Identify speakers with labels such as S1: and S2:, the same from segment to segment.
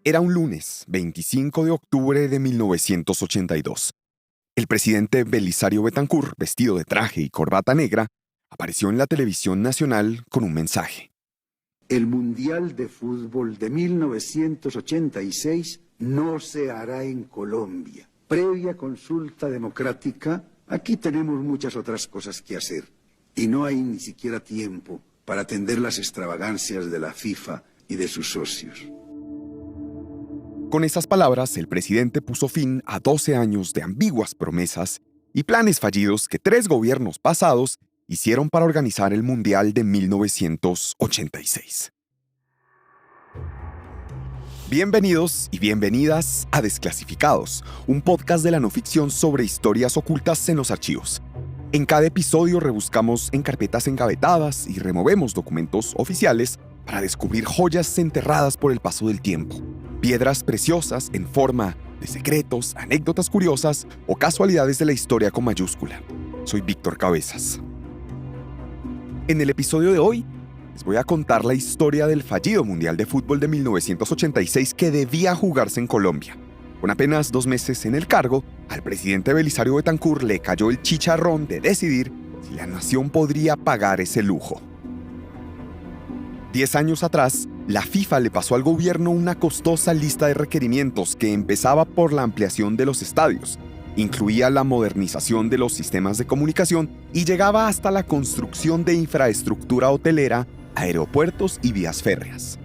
S1: Era un lunes, 25 de octubre de 1982. El presidente Belisario Betancur, vestido de traje y corbata negra, apareció en la televisión nacional con un mensaje.
S2: El Mundial de Fútbol de 1986 no se hará en Colombia. Previa consulta democrática, aquí tenemos muchas otras cosas que hacer. Y no hay ni siquiera tiempo para atender las extravagancias de la FIFA y de sus socios.
S1: Con esas palabras, el presidente puso fin a 12 años de ambiguas promesas y planes fallidos que 3 gobiernos pasados hicieron para organizar el Mundial de 1986. Bienvenidos y bienvenidas a Desclasificados, un podcast de la no ficción sobre historias ocultas en los archivos. En cada episodio rebuscamos en carpetas engavetadas y removemos documentos oficiales para descubrir joyas enterradas por el paso del tiempo. Piedras preciosas en forma de secretos, anécdotas curiosas o casualidades de la historia con mayúscula. Soy Víctor Cabezas. En el episodio de hoy, les voy a contar la historia del fallido Mundial de Fútbol de 1986 que debía jugarse en Colombia. Con apenas 2 meses en el cargo, al presidente Belisario Betancur le cayó el chicharrón de decidir si la nación podría pagar ese lujo. 10 años atrás, la FIFA le pasó al gobierno una costosa lista de requerimientos que empezaba por la ampliación de los estadios, incluía la modernización de los sistemas de comunicación y llegaba hasta la construcción de infraestructura hotelera, aeropuertos y vías férreas.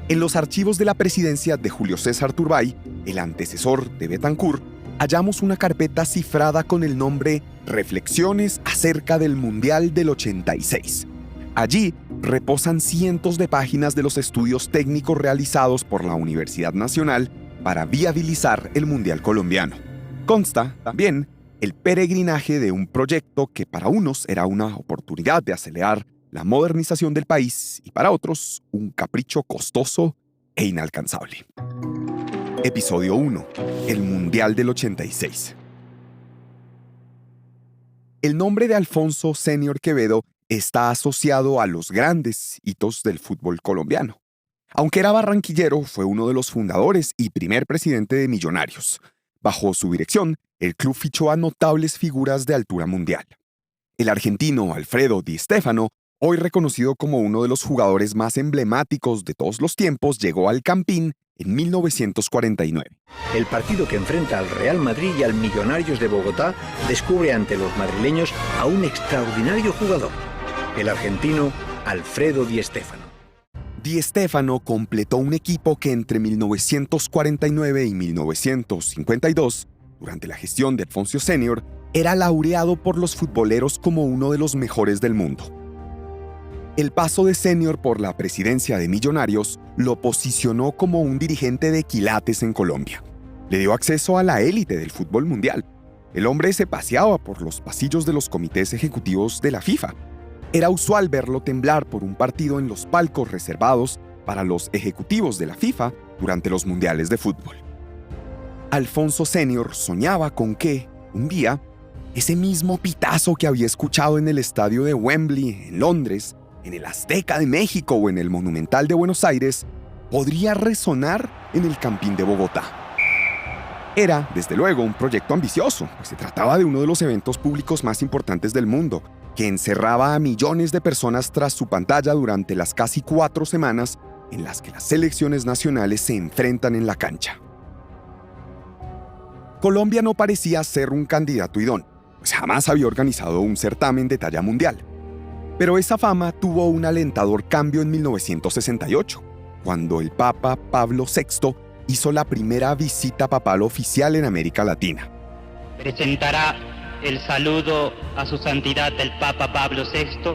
S1: En los archivos de la presidencia de Julio César Turbay, el antecesor de Betancur, hallamos una carpeta cifrada con el nombre Reflexiones acerca del Mundial del 86. Allí reposan cientos de páginas de los estudios técnicos realizados por la Universidad Nacional para viabilizar el Mundial colombiano. Consta también el peregrinaje de un proyecto que para unos era una oportunidad de acelerar la modernización del país y para otros un capricho costoso e inalcanzable. Episodio 1. El Mundial del 86. El nombre de Alfonso Senior Quevedo está asociado a los grandes hitos del fútbol colombiano. Aunque era barranquillero, fue uno de los fundadores y primer presidente de Millonarios. Bajo su dirección, el club fichó a notables figuras de altura mundial. El argentino Alfredo Di Stéfano, hoy reconocido como uno de los jugadores más emblemáticos de todos los tiempos, llegó al Campín en 1949.
S3: El partido que enfrenta al Real Madrid y al Millonarios de Bogotá descubre ante los madrileños a un extraordinario jugador, el argentino Alfredo Di Stéfano.
S1: Di Stéfano completó un equipo que entre 1949 y 1952, durante la gestión de Alfonso Senior, era laureado por los futboleros como uno de los mejores del mundo. El paso de Senior por la presidencia de Millonarios lo posicionó como un dirigente de quilates en Colombia. Le dio acceso a la élite del fútbol mundial. El hombre se paseaba por los pasillos de los comités ejecutivos de la FIFA. Era usual verlo temblar por un partido en los palcos reservados para los ejecutivos de la FIFA durante los mundiales de fútbol. Alfonso Senior soñaba con que, un día, ese mismo pitazo que había escuchado en el estadio de Wembley, en Londres, en el Azteca de México o en el Monumental de Buenos Aires, podría resonar en el Campín de Bogotá. Era, desde luego, un proyecto ambicioso, pues se trataba de uno de los eventos públicos más importantes del mundo, que encerraba a millones de personas tras su pantalla durante las casi 4 semanas en las que las selecciones nacionales se enfrentan en la cancha. Colombia no parecía ser un candidato idóneo, pues jamás había organizado un certamen de talla mundial. Pero esa fama tuvo un alentador cambio en 1968, cuando el Papa Pablo VI hizo la primera visita papal oficial en América Latina.
S4: Presentará el saludo a su santidad el Papa Pablo VI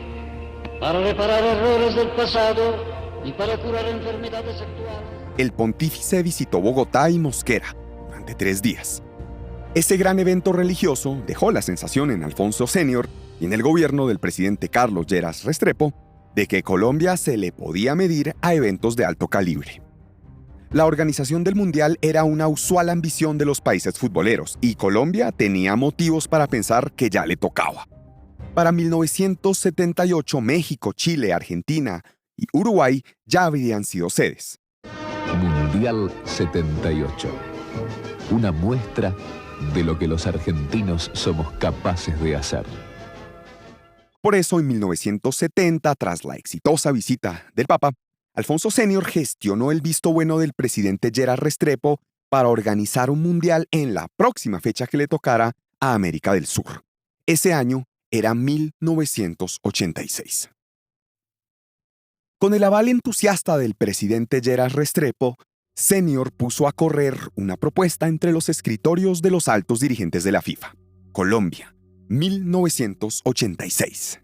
S5: para reparar errores del pasado y para curar enfermedades actuales.
S1: El pontífice visitó Bogotá y Mosquera durante 3 días. Ese gran evento religioso dejó la sensación en Alfonso Senior y en el gobierno del presidente Carlos Lleras Restrepo de que Colombia se le podía medir a eventos de alto calibre. La organización del Mundial era una usual ambición de los países futboleros y Colombia tenía motivos para pensar que ya le tocaba. Para 1978, México, Chile, Argentina y Uruguay ya habrían sido sedes.
S6: Mundial Mundial 78. Una muestra de lo que los argentinos somos capaces de hacer.
S1: Por eso, en 1970, tras la exitosa visita del Papa, Alfonso Senior gestionó el visto bueno del presidente Gerard Restrepo para organizar un mundial en la próxima fecha que le tocara a América del Sur. Ese año era 1986. Con el aval entusiasta del presidente Gerard Restrepo, Senior puso a correr una propuesta entre los escritorios de los altos dirigentes de la FIFA. Colombia, 1986.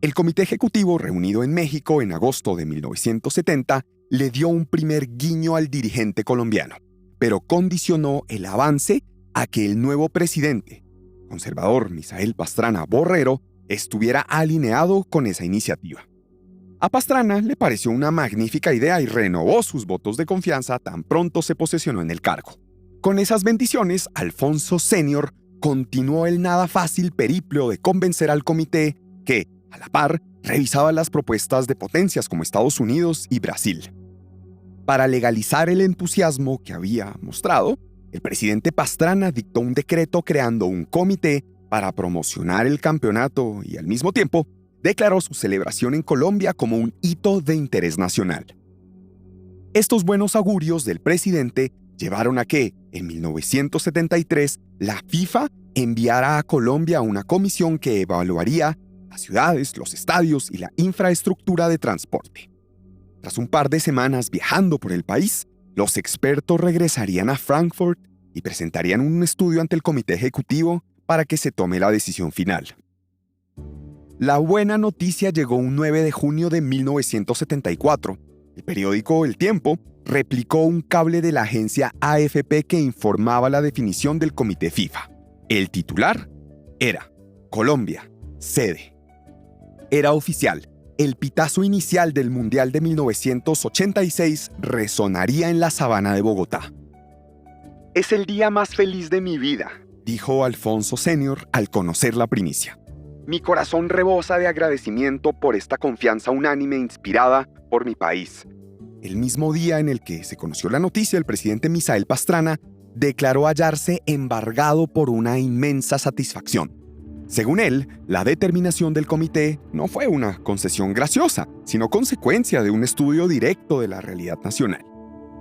S1: El comité ejecutivo reunido en México en agosto de 1970 le dio un primer guiño al dirigente colombiano, pero condicionó el avance a que el nuevo presidente, conservador Misael Pastrana Borrero, estuviera alineado con esa iniciativa. A Pastrana le pareció una magnífica idea y renovó sus votos de confianza tan pronto se posesionó en el cargo. Con esas bendiciones, Alfonso Senior continuó el nada fácil periplo de convencer al comité que, a la par, revisaba las propuestas de potencias como Estados Unidos y Brasil. Para legalizar el entusiasmo que había mostrado, el presidente Pastrana dictó un decreto creando un comité para promocionar el campeonato y, al mismo tiempo, declaró su celebración en Colombia como un hito de interés nacional. Estos buenos augurios del presidente llevaron a que, en 1973, la FIFA enviara a Colombia una comisión que evaluaría las ciudades, los estadios y la infraestructura de transporte. Tras un par de semanas viajando por el país, los expertos regresarían a Frankfurt y presentarían un estudio ante el comité ejecutivo para que se tome la decisión final. La buena noticia llegó un 9 de junio de 1974. El periódico El Tiempo replicó un cable de la agencia AFP que informaba la definición del comité FIFA. El titular era Colombia, sede. Era oficial. El pitazo inicial del Mundial de 1986 resonaría en la sabana de Bogotá. «Es el día más feliz de mi vida», dijo Alfonso Senior al conocer la primicia. «Mi corazón rebosa de agradecimiento por esta confianza unánime inspirada por mi país». El mismo día en el que se conoció la noticia, el presidente Misael Pastrana declaró hallarse embargado por una inmensa satisfacción. Según él, la determinación del comité no fue una concesión graciosa, sino consecuencia de un estudio directo de la realidad nacional.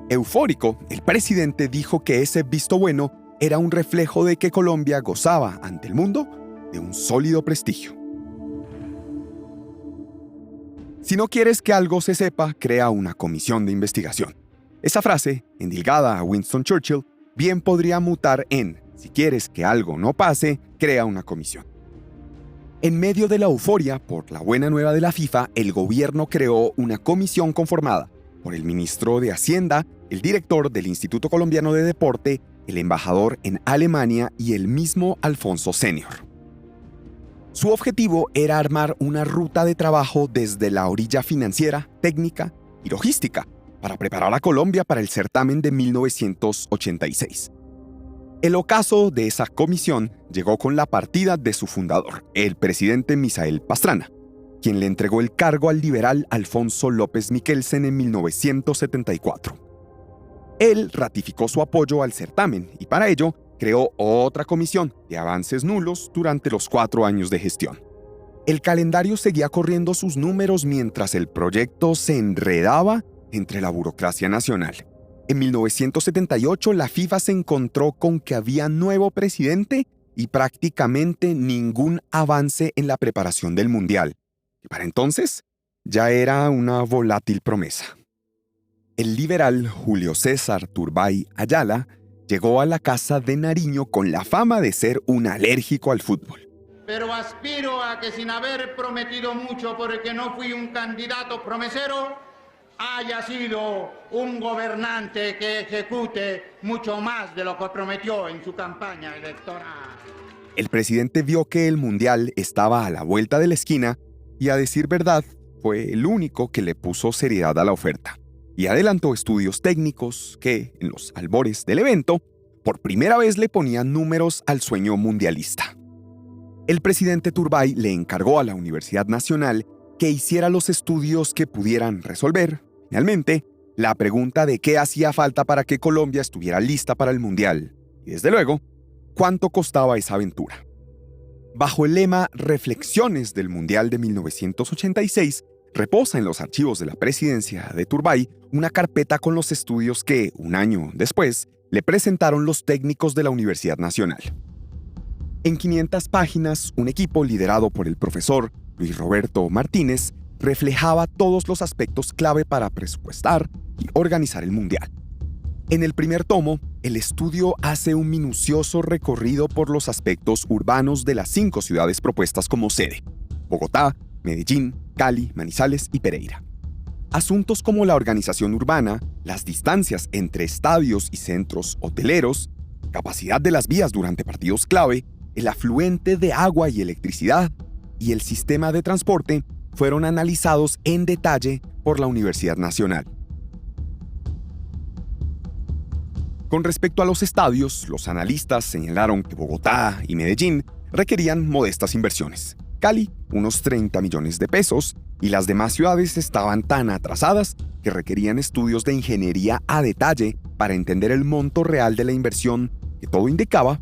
S1: Eufórico, el presidente dijo que ese visto bueno era un reflejo de que Colombia gozaba ante el mundo de un sólido prestigio. Si no quieres que algo se sepa, crea una comisión de investigación. Esa frase, endilgada a Winston Churchill, bien podría mutar en: si quieres que algo no pase, crea una comisión. En medio de la euforia por la buena nueva de la FIFA, el gobierno creó una comisión conformada por el ministro de Hacienda, el director del Instituto Colombiano de Deporte, el embajador en Alemania y el mismo Alfonso Senior. Su objetivo era armar una ruta de trabajo desde la orilla financiera, técnica y logística para preparar a Colombia para el certamen de 1986. El ocaso de esa comisión llegó con la partida de su fundador, el presidente Misael Pastrana, quien le entregó el cargo al liberal Alfonso López Michelsen en 1974. Él ratificó su apoyo al certamen y para ello creó otra comisión de avances nulos durante los 4 años de gestión. El calendario seguía corriendo sus números mientras el proyecto se enredaba entre la burocracia nacional. En 1978, la FIFA se encontró con que había nuevo presidente y prácticamente ningún avance en la preparación del Mundial. Y para entonces, ya era una volátil promesa. El liberal Julio César Turbay Ayala llegó a la Casa de Nariño con la fama de ser un alérgico al fútbol.
S7: Pero aspiro a que sin haber prometido mucho porque no fui un candidato promesero, haya sido un gobernante que ejecute mucho más de lo que prometió en su campaña electoral.
S1: El presidente vio que el Mundial estaba a la vuelta de la esquina y, a decir verdad, fue el único que le puso seriedad a la oferta y adelantó estudios técnicos que, en los albores del evento, por primera vez le ponían números al sueño mundialista. El presidente Turbay le encargó a la Universidad Nacional que hiciera los estudios que pudieran resolver, finalmente, la pregunta de qué hacía falta para que Colombia estuviera lista para el Mundial y, desde luego, cuánto costaba esa aventura. Bajo el lema Reflexiones del Mundial de 1986, reposa en los archivos de la presidencia de Turbay una carpeta con los estudios que, un año después, le presentaron los técnicos de la Universidad Nacional. En 500 páginas, un equipo liderado por el profesor Luis Roberto Martínez reflejaba todos los aspectos clave para presupuestar y organizar el Mundial. En el primer tomo, el estudio hace un minucioso recorrido por los aspectos urbanos de las 5 ciudades propuestas como sede: Bogotá, Medellín, Cali, Manizales y Pereira. Asuntos como la organización urbana, las distancias entre estadios y centros hoteleros, capacidad de las vías durante partidos clave, el afluente de agua y electricidad y el sistema de transporte fueron analizados en detalle por la Universidad Nacional. Con respecto a los estadios, los analistas señalaron que Bogotá y Medellín requerían modestas inversiones. Cali, unos 30 millones de pesos, y las demás ciudades estaban tan atrasadas que requerían estudios de ingeniería a detalle para entender el monto real de la inversión, que todo indicaba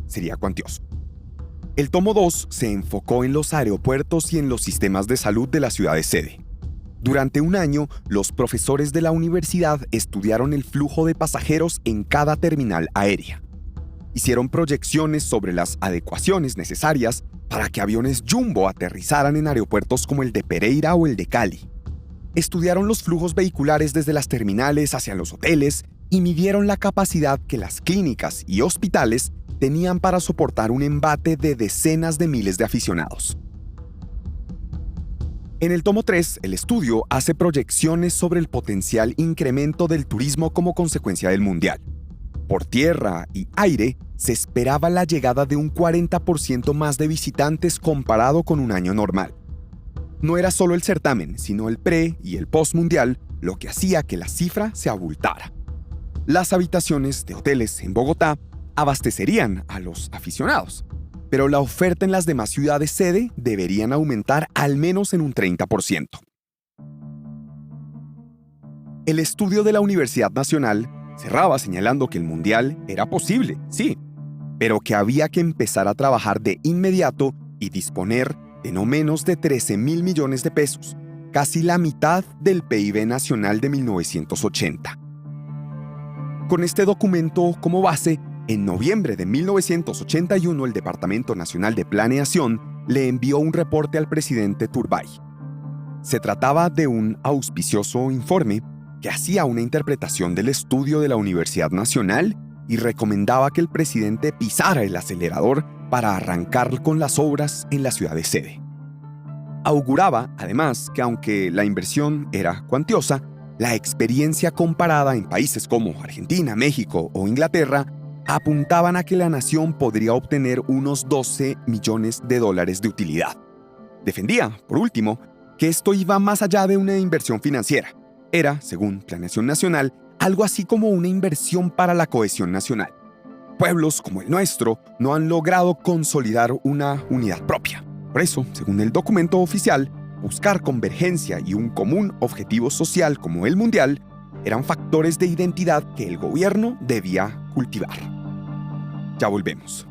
S1: sería cuantioso. El tomo 2 se enfocó en los aeropuertos y en los sistemas de salud de las ciudades sede. Durante un año, los profesores de la universidad estudiaron el flujo de pasajeros en cada terminal aérea. Hicieron proyecciones sobre las adecuaciones necesarias para que aviones jumbo aterrizaran en aeropuertos como el de Pereira o el de Cali. Estudiaron los flujos vehiculares desde las terminales hacia los hoteles y midieron la capacidad que las clínicas y hospitales tenían para soportar un embate de decenas de miles de aficionados. En el tomo 3, el estudio hace proyecciones sobre el potencial incremento del turismo como consecuencia del Mundial. Por tierra y aire, se esperaba la llegada de un 40% más de visitantes comparado con un año normal. No era solo el certamen, sino el pre- y el post-mundial lo que hacía que la cifra se abultara. Las habitaciones de hoteles en Bogotá abastecerían a los aficionados, pero la oferta en las demás ciudades sede deberían aumentar al menos en un 30%. El estudio de la Universidad Nacional cerraba señalando que el Mundial era posible, sí, pero que había que empezar a trabajar de inmediato y disponer de no menos de 13.000 millones de pesos, casi la mitad del PIB nacional de 1980. Con este documento como base, en noviembre de 1981 el Departamento Nacional de Planeación le envió un reporte al presidente Turbay. Se trataba de un auspicioso informe que hacía una interpretación del estudio de la Universidad Nacional y recomendaba que el presidente pisara el acelerador para arrancar con las obras en la ciudad de sede. Auguraba, además, que aunque la inversión era cuantiosa, la experiencia comparada en países como Argentina, México o Inglaterra apuntaban a que la nación podría obtener unos 12 millones de dólares de utilidad. Defendía, por último, que esto iba más allá de una inversión financiera. Era, según Planeación Nacional, algo así como una inversión para la cohesión nacional. Pueblos como el nuestro no han logrado consolidar una unidad propia. Por eso, según el documento oficial, buscar convergencia y un común objetivo social como el Mundial eran factores de identidad que el gobierno debía cultivar. Ya volvemos.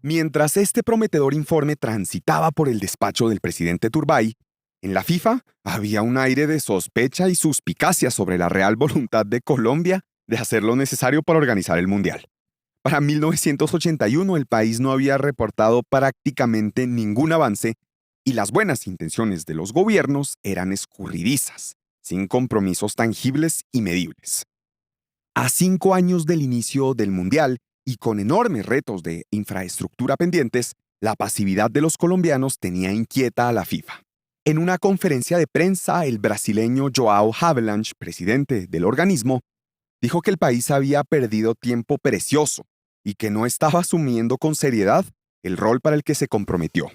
S1: Mientras este prometedor informe transitaba por el despacho del presidente Turbay, en la FIFA había un aire de sospecha y suspicacia sobre la real voluntad de Colombia de hacer lo necesario para organizar el Mundial. Para 1981 el país no había reportado prácticamente ningún avance y las buenas intenciones de los gobiernos eran escurridizas, sin compromisos tangibles y medibles. A 5 años del inicio del Mundial y con enormes retos de infraestructura pendientes, la pasividad de los colombianos tenía inquieta a la FIFA. En una conferencia de prensa, el brasileño João Havelange, presidente del organismo, dijo que el país había perdido tiempo precioso y que no estaba asumiendo con seriedad el rol para el que se comprometió.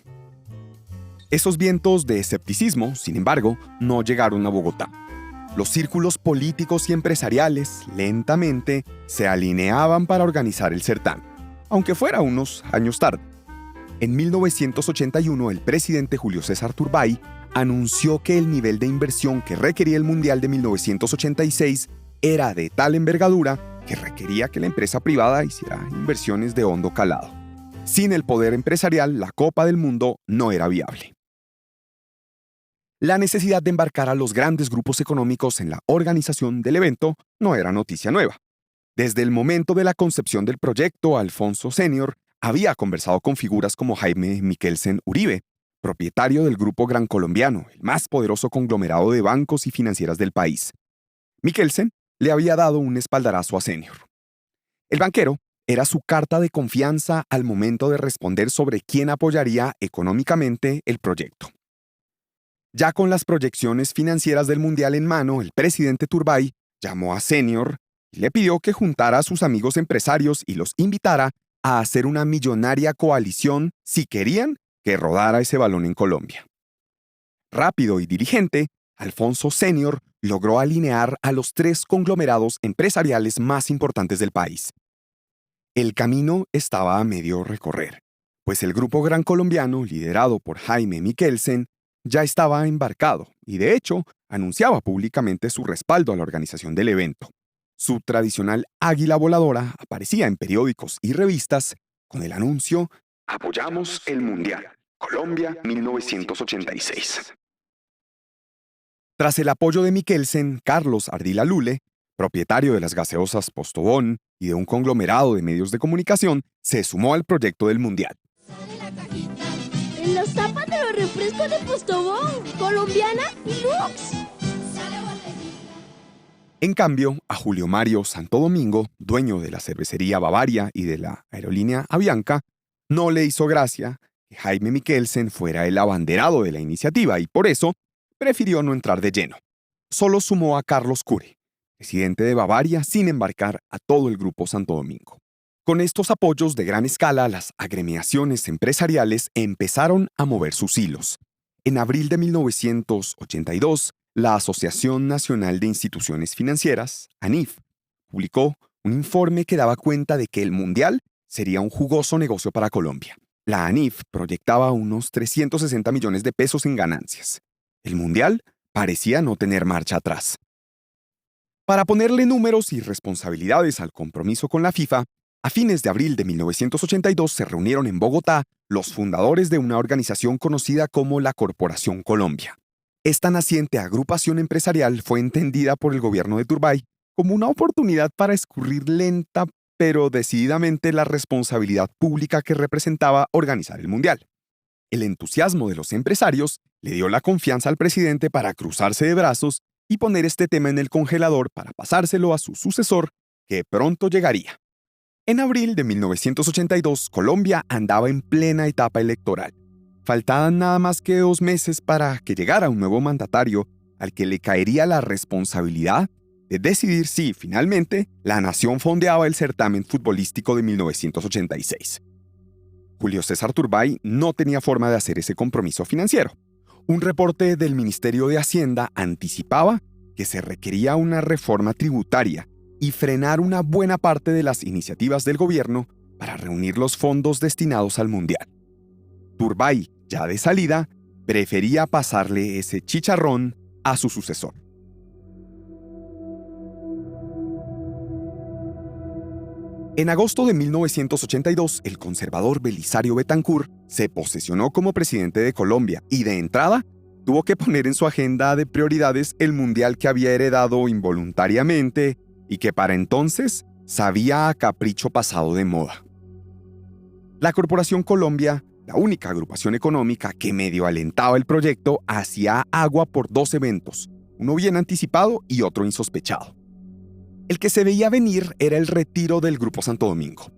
S1: Esos vientos de escepticismo, sin embargo, no llegaron a Bogotá. Los círculos políticos y empresariales lentamente se alineaban para organizar el certamen, aunque fuera unos años tarde. En 1981, el presidente Julio César Turbay anunció que el nivel de inversión que requería el Mundial de 1986 era de tal envergadura que requería que la empresa privada hiciera inversiones de hondo calado. Sin el poder empresarial, la Copa del Mundo no era viable. La necesidad de embarcar a los grandes grupos económicos en la organización del evento no era noticia nueva. Desde el momento de la concepción del proyecto, Alfonso Senior había conversado con figuras como Jaime Michelsen Uribe, propietario del Grupo Gran Colombiano, el más poderoso conglomerado de bancos y financieras del país. Michelsen le había dado un espaldarazo a Senior. El banquero era su carta de confianza al momento de responder sobre quién apoyaría económicamente el proyecto. Ya con las proyecciones financieras del Mundial en mano, el presidente Turbay llamó a Senior y le pidió que juntara a sus amigos empresarios y los invitara a hacer una millonaria coalición si querían que rodara ese balón en Colombia. Rápido y diligente, Alfonso Senior logró alinear a los 3 conglomerados empresariales más importantes del país. El camino estaba a medio recorrer, pues el Grupo Gran Colombiano, liderado por Jaime Michelsen, ya estaba embarcado y, de hecho, anunciaba públicamente su respaldo a la organización del evento. Su tradicional águila voladora aparecía en periódicos y revistas con el anuncio «Apoyamos el Mundial, Colombia 1986». Tras el apoyo de Michelsen, Carlos Ardila Lule, propietario de las gaseosas Postobón y de un conglomerado de medios de comunicación, se sumó al proyecto del Mundial.
S8: En las tapas de los refrescos de Postobón, Colombiana y Lux.
S1: En cambio, a Julio Mario Santo Domingo, dueño de la cervecería Bavaria y de la aerolínea Avianca, no le hizo gracia que Jaime Michelsen fuera el abanderado de la iniciativa y por eso prefirió no entrar de lleno. Solo sumó a Carlos Cure, presidente de Bavaria, sin embarcar a todo el Grupo Santo Domingo. Con estos apoyos de gran escala, las agremiaciones empresariales empezaron a mover sus hilos. En abril de 1982, la Asociación Nacional de Instituciones Financieras, ANIF, publicó un informe que daba cuenta de que el Mundial sería un jugoso negocio para Colombia. La ANIF proyectaba unos 360 millones de pesos en ganancias. El Mundial parecía no tener marcha atrás. Para ponerle números y responsabilidades al compromiso con la FIFA, a fines de abril de 1982 se reunieron en Bogotá los fundadores de una organización conocida como la Corporación Colombia. Esta naciente agrupación empresarial fue entendida por el gobierno de Turbay como una oportunidad para escurrir lenta pero decididamente la responsabilidad pública que representaba organizar el Mundial. El entusiasmo de los empresarios le dio la confianza al presidente para cruzarse de brazos y poner este tema en el congelador para pasárselo a su sucesor, que pronto llegaría. En abril de 1982, Colombia andaba en plena etapa electoral. Faltaban nada más que 2 meses para que llegara un nuevo mandatario al que le caería la responsabilidad de decidir si, finalmente, la nación fondeaba el certamen futbolístico de 1986. Julio César Turbay no tenía forma de hacer ese compromiso financiero. Un reporte del Ministerio de Hacienda anticipaba que se requería una reforma tributaria y frenar una buena parte de las iniciativas del gobierno para reunir los fondos destinados al Mundial. Turbay, ya de salida, prefería pasarle ese chicharrón a su sucesor. En agosto de 1982, el conservador Belisario Betancur se posesionó como presidente de Colombia y, de entrada, tuvo que poner en su agenda de prioridades el Mundial que había heredado involuntariamente y que para entonces sabía a capricho pasado de moda. La Corporación Colombia, la única agrupación económica que medio alentaba el proyecto, hacía agua por 2 eventos, uno bien anticipado y otro insospechado. El que se veía venir era el retiro del Grupo Santo Domingo.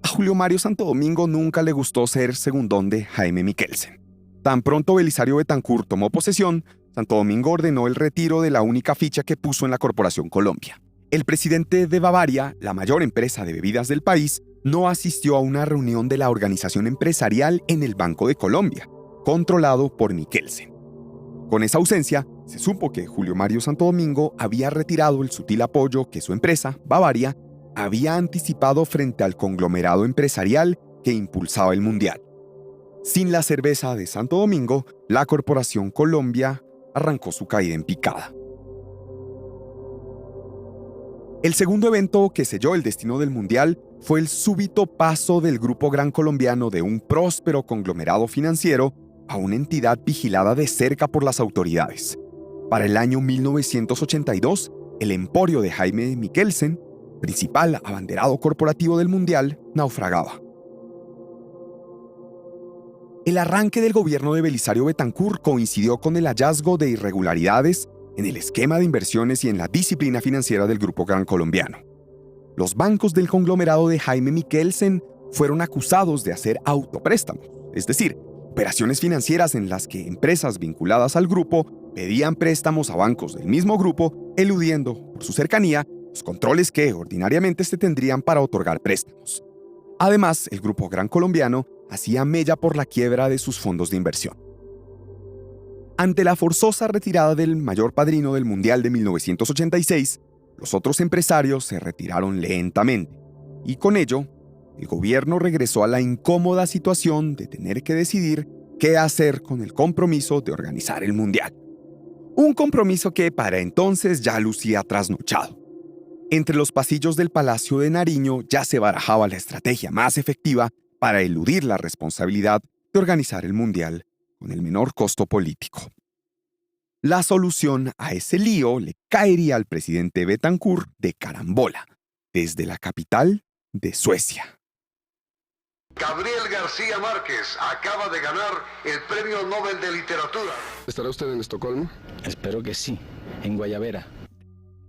S1: A Julio Mario Santo Domingo nunca le gustó ser segundón de Jaime Michelsen. Tan pronto Belisario Betancur tomó posesión, Santo Domingo ordenó el retiro de la única ficha que puso en la Corporación Colombia. El presidente de Bavaria, la mayor empresa de bebidas del país, no asistió a una reunión de la organización empresarial en el Banco de Colombia, controlado por Michelsen. Con esa ausencia, se supo que Julio Mario Santo Domingo había retirado el sutil apoyo que su empresa, Bavaria, había anticipado frente al conglomerado empresarial que impulsaba el Mundial. Sin la cerveza de Santo Domingo, la Corporación Colombia arrancó su caída en picada. El segundo evento que selló el destino del Mundial fue el súbito paso del Grupo Gran Colombiano de un próspero conglomerado financiero a una entidad vigilada de cerca por las autoridades. Para el año 1982, el emporio de Jaime Mikkelsen, principal abanderado corporativo del Mundial, naufragaba. El arranque del gobierno de Belisario Betancur coincidió con el hallazgo de irregularidades en el esquema de inversiones y en la disciplina financiera del Grupo Gran Colombiano. Los bancos del conglomerado de Jaime Mikkelsen fueron acusados de hacer autopréstamos, es decir, operaciones financieras en las que empresas vinculadas al grupo pedían préstamos a bancos del mismo grupo, eludiendo, por su cercanía, los controles que ordinariamente se tendrían para otorgar préstamos. Además, el Grupo Gran Colombiano hacía mella por la quiebra de sus fondos de inversión. Ante la forzosa retirada del mayor padrino del Mundial de 1986, los otros empresarios se retiraron lentamente, y con ello, el gobierno regresó a la incómoda situación de tener que decidir qué hacer con el compromiso de organizar el Mundial. Un compromiso que para entonces ya lucía trasnochado. Entre los pasillos del Palacio de Nariño ya se barajaba la estrategia más efectiva para eludir la responsabilidad de organizar el Mundial con el menor costo político. La solución a ese lío le caería al presidente Betancur de carambola, desde la capital de Suecia.
S9: Gabriel García Márquez acaba de ganar el Premio Nobel de Literatura.
S10: ¿Estará usted en Estocolmo?
S11: Espero que sí, en Guayabera.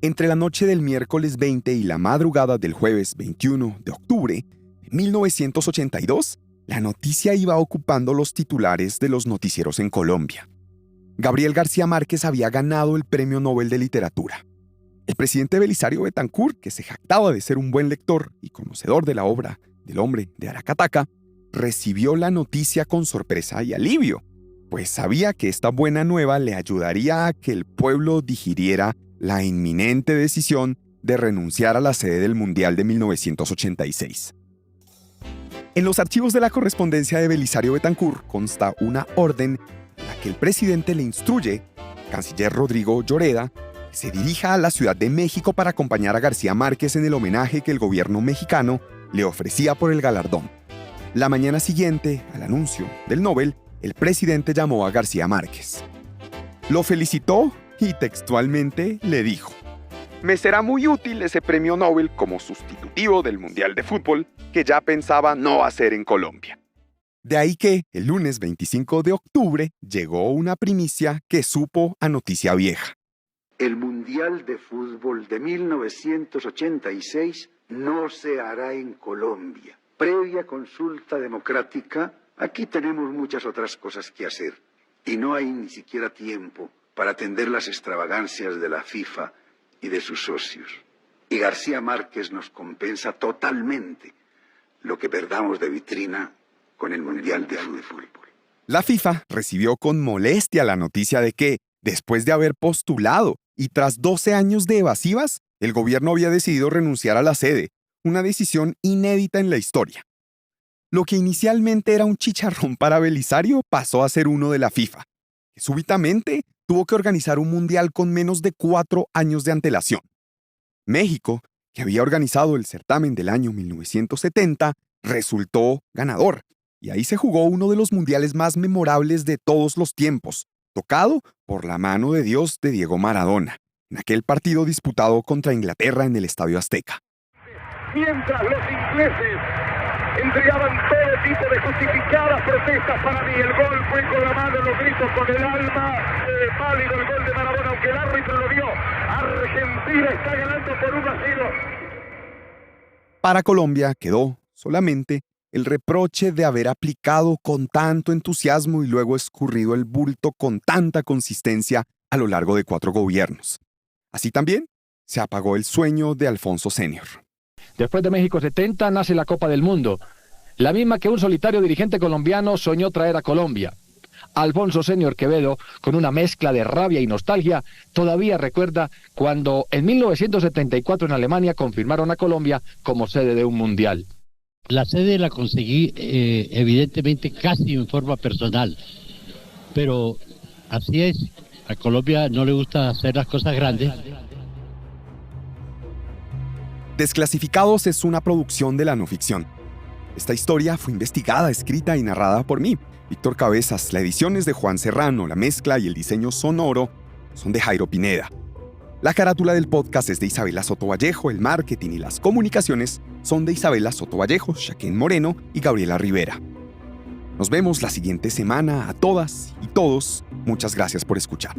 S1: Entre la noche del miércoles 20 y la madrugada del jueves 21 de octubre de 1982, la noticia iba ocupando los titulares de los noticieros en Colombia. Gabriel García Márquez había ganado el Premio Nobel de Literatura. El presidente Belisario Betancur, que se jactaba de ser un buen lector y conocedor de la obra del hombre de Aracataca, recibió la noticia con sorpresa y alivio, pues sabía que esta buena nueva le ayudaría a que el pueblo digiriera la inminente decisión de renunciar a la sede del Mundial de 1986. En los archivos de la correspondencia de Belisario Betancur consta una orden en la que el presidente le instruye al canciller Rodrigo Lloreda que se dirija a la Ciudad de México para acompañar a García Márquez en el homenaje que el gobierno mexicano le ofrecía por el galardón. La mañana siguiente, al anuncio del Nobel, el presidente llamó a García Márquez. Lo felicitó y textualmente le dijo: «Me será muy útil ese premio Nobel como sustitutivo del Mundial de Fútbol que ya pensaba no hacer en Colombia». De ahí que, el lunes 25 de octubre, llegó una primicia que supo a noticia vieja.
S2: El Mundial de Fútbol de 1986 no se hará en Colombia. Previa consulta democrática, aquí tenemos muchas otras cosas que hacer. Y no hay ni siquiera tiempo para atender las extravagancias de la FIFA y de sus socios. Y García Márquez nos compensa totalmente lo que perdamos de vitrina con el Mundial de Fútbol.
S1: La FIFA recibió con molestia la noticia de que, después de haber postulado y tras 12 años de evasivas, el gobierno había decidido renunciar a la sede, una decisión inédita en la historia. Lo que inicialmente era un chicharrón para Belisario pasó a ser uno de la FIFA, que súbitamente tuvo que organizar un mundial con menos de 4 años de antelación. México, que había organizado el certamen del año 1970, resultó ganador, y ahí se jugó uno de los mundiales más memorables de todos los tiempos, tocado por la mano de Dios de Diego Maradona, en aquel partido disputado contra Inglaterra en el Estadio Azteca.
S12: Mientras los ingleses entregaban todo tipo de justificadas protestas, para mí el gol fue con la mano, lo grito con el alma, válido el gol de Maradona, aunque el árbitro lo dio. Argentina está ganando por 1-0.
S1: Para Colombia quedó solamente el reproche de haber aplicado con tanto entusiasmo y luego escurrido el bulto con tanta consistencia a lo largo de 4 gobiernos. Así también se apagó el sueño de Alfonso Senior.
S13: Después de México 70 nace la Copa del Mundo, la misma que un solitario dirigente colombiano soñó traer a Colombia. Alfonso Senior Quevedo, con una mezcla de rabia y nostalgia, todavía recuerda cuando en 1974 en Alemania confirmaron a Colombia como sede de un mundial.
S10: La sede la conseguí evidentemente casi en forma personal, pero así es, a Colombia no le gusta hacer las cosas grandes.
S1: Desclasificados es una producción de la no ficción. Esta historia fue investigada, escrita y narrada por mí, Víctor Cabezas. La edición es de Juan Serrano, la mezcla y el diseño sonoro son de Jairo Pineda. La carátula del podcast es de Isabela Soto Vallejo, el marketing y las comunicaciones son de Isabela Soto Vallejo, Shaquén Moreno y Gabriela Rivera. Nos vemos la siguiente semana. A todas y todos, muchas gracias por escuchar.